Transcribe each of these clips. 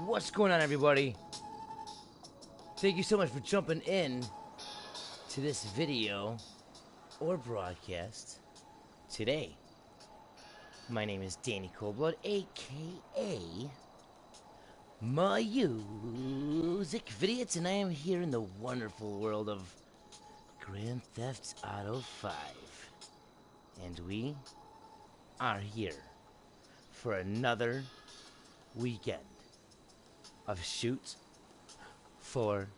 What's going on, everybody? Thank you so much for jumping in to this video or broadcast today. My name is Danny ColdBlood, aka MusicVidiot, and I am here in the wonderful world of Grand Theft Auto 5. And we are here for another weekend of Shoot for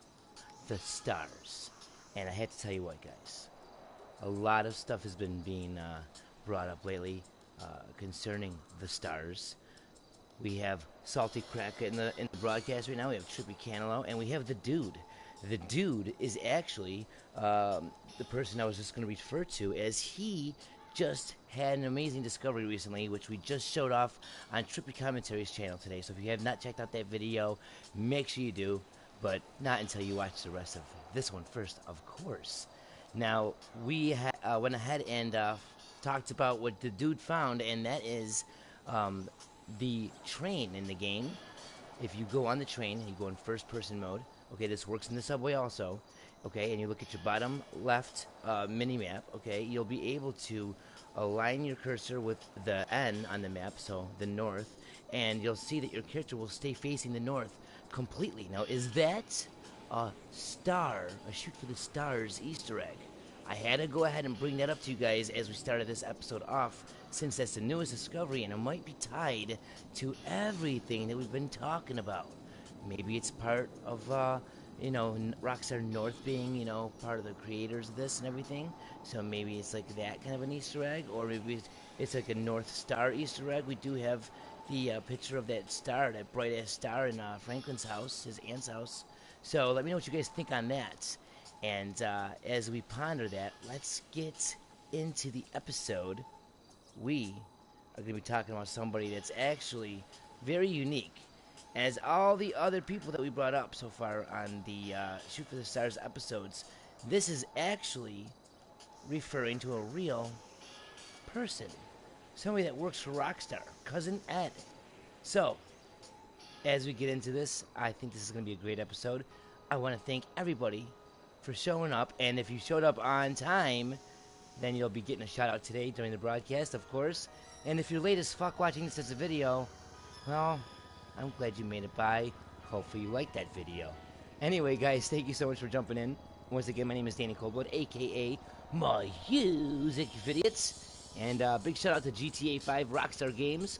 the Stars. And I have to tell you what, guys, a lot of stuff has been being brought up lately concerning the Stars. We have Salty Crack in the broadcast right now. We have Trippy Canelo, and we have the Dude. The Dude is actually the person I was just going to refer to, as he just had an amazing discovery recently, which we just showed off on Trippy Commentary's channel today. So if you have not checked out that video, make sure you do, but not until you watch the rest of this one first, of course. Now, we went ahead and talked about what the Dude found, and that is the train in the game. If you go on the train and you go in first person mode, okay, this works in the subway also, okay, and you look at your bottom left mini map, okay, you'll be able to align your cursor with the N on the map, so the north, and you'll see that your character will stay facing the north completely. Now, is that a star, a Shoot for the Stars Easter egg? I had to go ahead and bring that up to you guys as we started this episode off, since that's the newest discovery and it might be tied to everything that we've been talking about. Maybe it's part of, you know, Rockstar North being, you know, part of the creators of this and everything. So maybe it's like that kind of an Easter egg, or maybe it's like a North Star Easter egg. We do have the picture of that star, that bright-ass star in Franklin's house, his aunt's house. So let me know what you guys think on that. And as we ponder that, let's get into the episode. We are going to be talking about somebody that's actually very unique, as all the other people that we brought up so far on the Shoot for the Stars episodes. This is actually referring to a real person, somebody that works for Rockstar, Cousin Ed. So, as we get into this, I think this is going to be a great episode. I want to thank everybody for showing up, and if you showed up on time, then you'll be getting a shout out today during the broadcast, of course. And if you're late as fuck watching this as a video, well, I'm glad you made it by. Hopefully you liked that video. Anyway, guys, thank you so much for jumping in. Once again, my name is Danny ColdBlood, aka MusicVidiot, and big shout out to GTA5 Rockstar Games,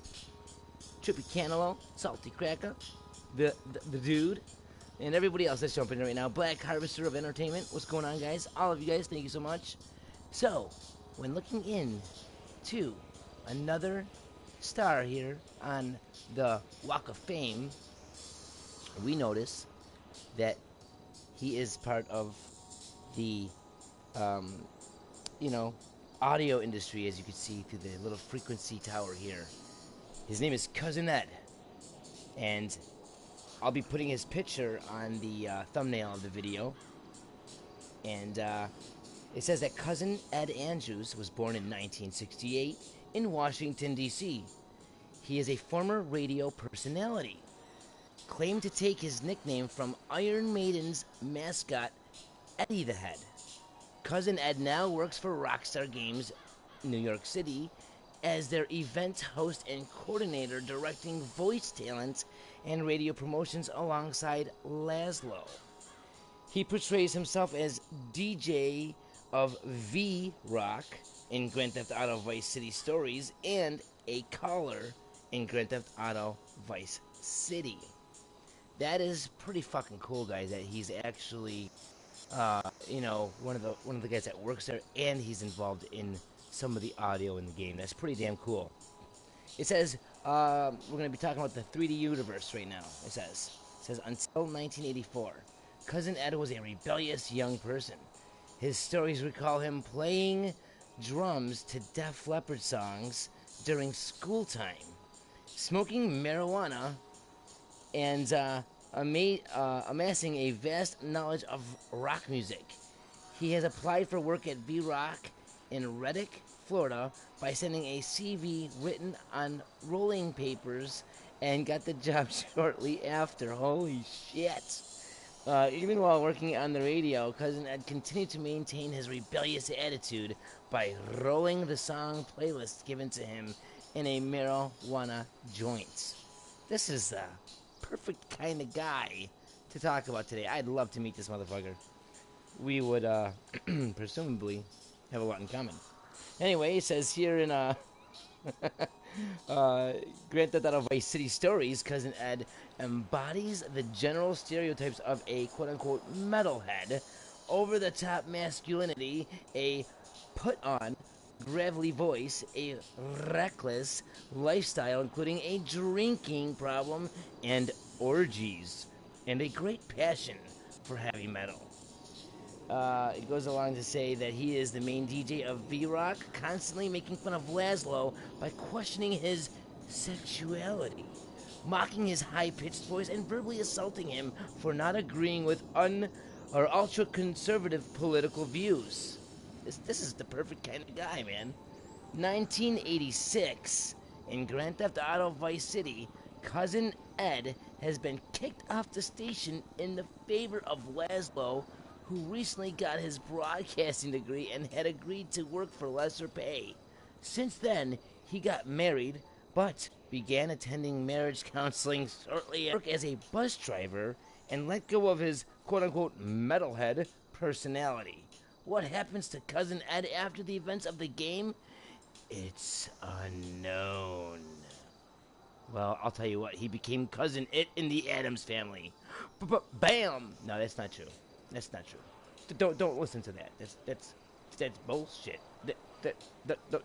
Trippy Canelo, Salty Cracker, the Dude, and everybody else that's jumping in right now. Black Harvester of Entertainment. What's going on, guys? All of you guys, thank you so much. So, when looking in to another star here on the Walk of Fame, we notice that he is part of the, you know, audio industry, as you can see through the little frequency tower here. His name is Cousin Ed, and I'll be putting his picture on the thumbnail of the video. And it says that Cousin Ed Andrews was born in 1968 in Washington, D.C. He is a former radio personality, claimed to take his nickname from Iron Maiden's mascot, Eddie the Head. Cousin Ed now works for Rockstar Games, New York City, as their event host and coordinator, directing voice talent and radio promotions alongside Laszlo. He portrays himself as DJ of V-Rock in Grand Theft Auto Vice City Stories and a caller in Grand Theft Auto Vice City. That is pretty fucking cool, guys, that he's actually, you know, one of the guys that works there, and he's involved in some of the audio in the game. That's pretty damn cool. It says, we're going to be talking about the 3D universe right now. It says until 1984, Cousin Ed was a rebellious young person. His stories recall him playing drums to Def Leppard songs during school time, smoking marijuana, and amassing a vast knowledge of rock music. He has applied for work at V-Rock in Reddick, Florida by sending a CV written on rolling papers and got the job shortly after. Holy shit. Even while working on the radio, Cousin Ed continued to maintain his rebellious attitude by rolling the song playlist given to him in a marijuana joint. This is the perfect kind of guy to talk about today. I'd love to meet this motherfucker. We would, presumably have a lot in common. Anyway, it says here in, Grand Theft Auto Vice City Stories, Cousin Ed embodies the general stereotypes of a quote-unquote metalhead, over-the-top masculinity, a put-on, gravelly voice, a reckless lifestyle, including a drinking problem and orgies, and a great passion for heavy metal. It goes along to say that he is the main DJ of V-Rock, constantly making fun of Laszlo by questioning his sexuality, mocking his high-pitched voice, and verbally assaulting him for not agreeing with ultra-conservative political views. This is the perfect kind of guy, man. 1986, in Grand Theft Auto Vice City, Cousin Ed has been kicked off the station in the favor of Laszlo, who recently got his broadcasting degree and had agreed to work for lesser pay. Since then, he got married, but began attending marriage counseling shortly after work as a bus driver and let go of his quote-unquote metalhead personality. What happens to Cousin Ed after the events of the game? It's unknown. Well, I'll tell you what, he became Cousin It in the Addams Family. Bam! No, that's not true. That's not true. Don't listen to that. That's bullshit.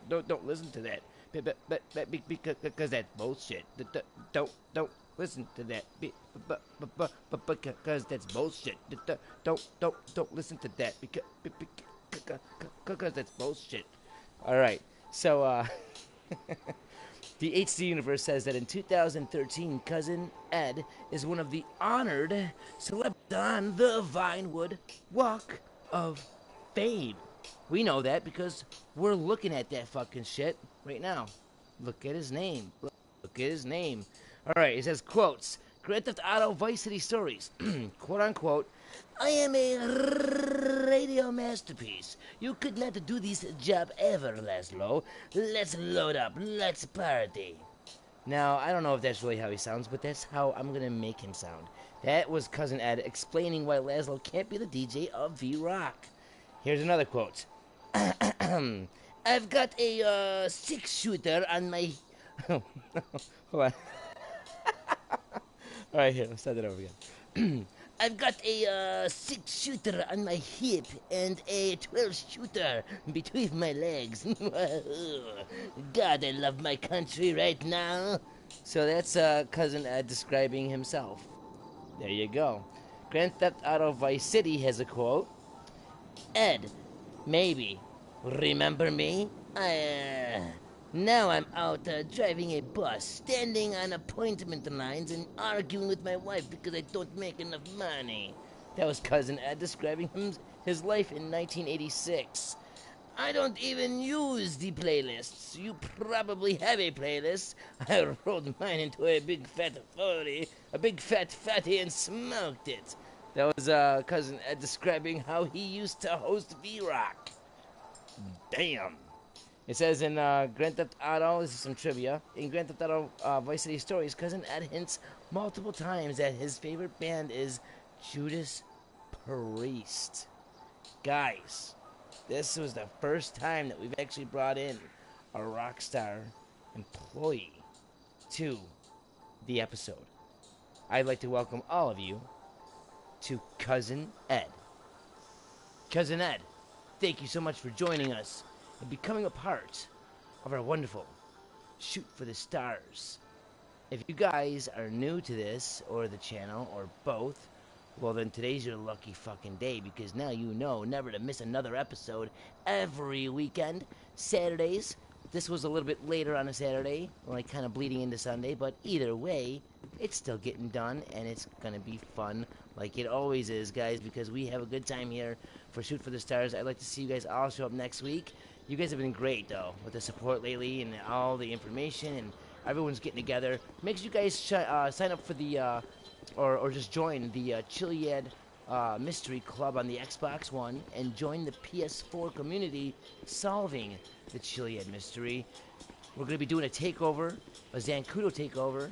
Don't listen to that. Because that's bullshit. Don't listen to that. Because that's bullshit. Don't listen to that. Because that's bullshit. All right. So the HD Universe says that in 2013, Cousin Ed is one of the honored celebrities on the Vinewood Walk of Fame. We know that because we're looking at that fucking shit right now. Look at his name. Look at his name. All right, it says, quotes, Grand Theft Auto Vice City Stories, quote unquote, I am a radio masterpiece. You could not do this job ever, Laszlo. Let's load up. Let's party. Now, I don't know if that's really how he sounds, but that's how I'm going to make him sound. That was Cousin Ed explaining why Laszlo can't be the DJ of V-Rock. Here's another quote. I've got a six-shooter on my... Hold on. All right, here, let's start that over again. I've got a 6-shooter on my hip and a 12-shooter between my legs. God, I love my country right now. So that's Cousin Ed describing himself. There you go. Grand Theft Auto Vice City has a quote. Ed, maybe. Remember me? Now I'm out driving a bus, standing on appointment lines and arguing with my wife because I don't make enough money. That was Cousin Ed describing his life in 1986. I don't even use the playlists. You probably have a playlist. I rolled mine into a big fat 40, a big fat fatty, and smoked it. That was Cousin Ed describing how he used to host V-Rock. Damn. It says in Grand Theft Auto, this is some trivia, in Grand Theft Auto Vice City Stories, Cousin Ed hints multiple times that his favorite band is Judas Priest. Guys, this was the first time that we've actually brought in a Rockstar employee to the episode. I'd like to welcome all of you to Cousin Ed. Cousin Ed, thank you so much for joining us and becoming a part of our wonderful Shoot for the Stars. If you guys are new to this, or the channel, or both, well then today's your lucky fucking day, because now you know never to miss another episode every weekend. Saturdays, this was a little bit later on a Saturday, like kind of bleeding into Sunday, but either way, it's still getting done, and it's gonna be fun, like it always is, guys, because we have a good time here for Shoot for the Stars. I'd like to see you guys all show up next week. You guys have been great though with the support lately and all the information, and everyone's getting together. Make sure you guys sign up for the or just join the Chiliad Mystery Club on the Xbox One and join the PS4 community solving the Chiliad Mystery. We're going to be doing a takeover, a Zancudo takeover,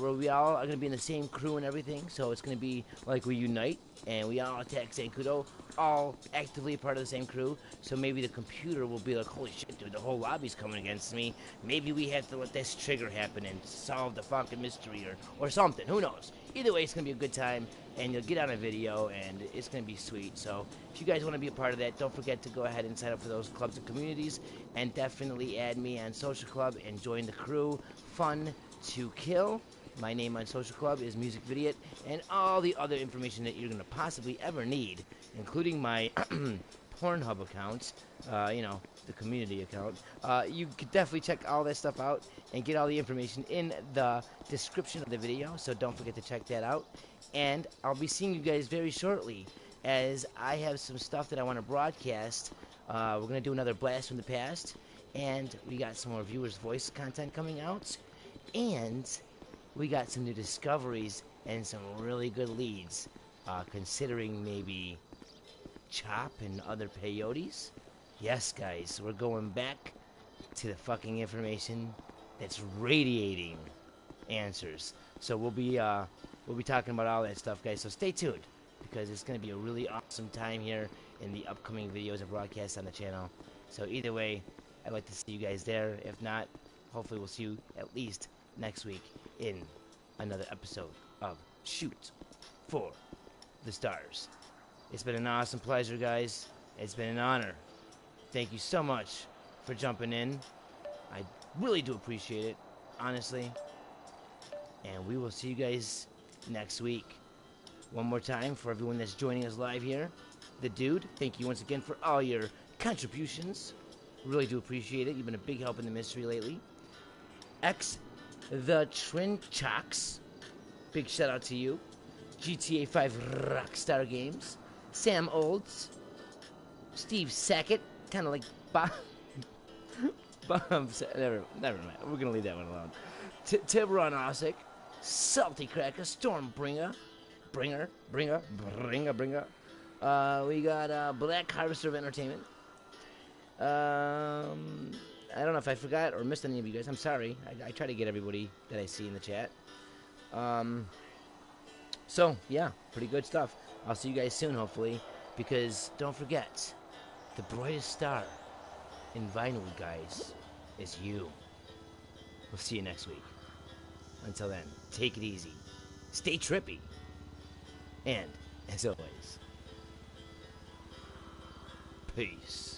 where we all are going to be in the same crew and everything. So it's going to be like we unite and we all attack Zancudo, all actively a part of the same crew. So maybe the computer will be like, holy shit, dude, the whole lobby's coming against me. Maybe we have to let this trigger happen and solve the fucking mystery or something. Who knows? Either way, it's going to be a good time, and you'll get on a video, and it's going to be sweet. So if you guys want to be a part of that, don't forget to go ahead and sign up for those clubs and communities, and definitely add me on Social Club and join the crew. Fun to kill. My name on Social Club is MusicVidiot, and all the other information that you're going to possibly ever need, including my Pornhub account, you know, the community account. You could definitely check all that stuff out and get all the information in the description of the video, so don't forget to check that out. And I'll be seeing you guys very shortly, as I have some stuff that I want to broadcast. We're going to do another Blast from the Past, and we got some more viewers' voice content coming out, and we got some new discoveries and some really good leads, considering maybe Chop and other peyotes. Yes, guys, we're going back to the fucking information that's radiating answers. So we'll be talking about all that stuff, guys. So stay tuned, because it's going to be a really awesome time here in the upcoming videos and broadcasts on the channel. So either way, I'd like to see you guys there. If not, hopefully we'll see you at least next week in another episode of Shoot for the Stars. It's been an awesome pleasure, guys. It's been an honor. Thank you so much for jumping in. I really do appreciate it, honestly. And we will see you guys next week. One more time for everyone that's joining us live here. The Dude, thank you once again for all your contributions. Really do appreciate it. You've been a big help in the mystery lately. X the Trinchocks, big shout out to you. GTA5 Rockstar Games. Sam Olds. Steve Sackett, kind of like Bob. Never mind. We're gonna leave that one alone. Tiburon Osick, Salty Cracker, Stormbringer, Bringer. We got Black Harvester of Entertainment. I don't know if I forgot or missed any of you guys. I'm sorry. I try to get everybody that I see in the chat. So, yeah, pretty good stuff. I'll see you guys soon, hopefully, because don't forget, the brightest star in vinyl, guys, is you. We'll see you next week. Until then, take it easy. Stay trippy. And, as always, peace.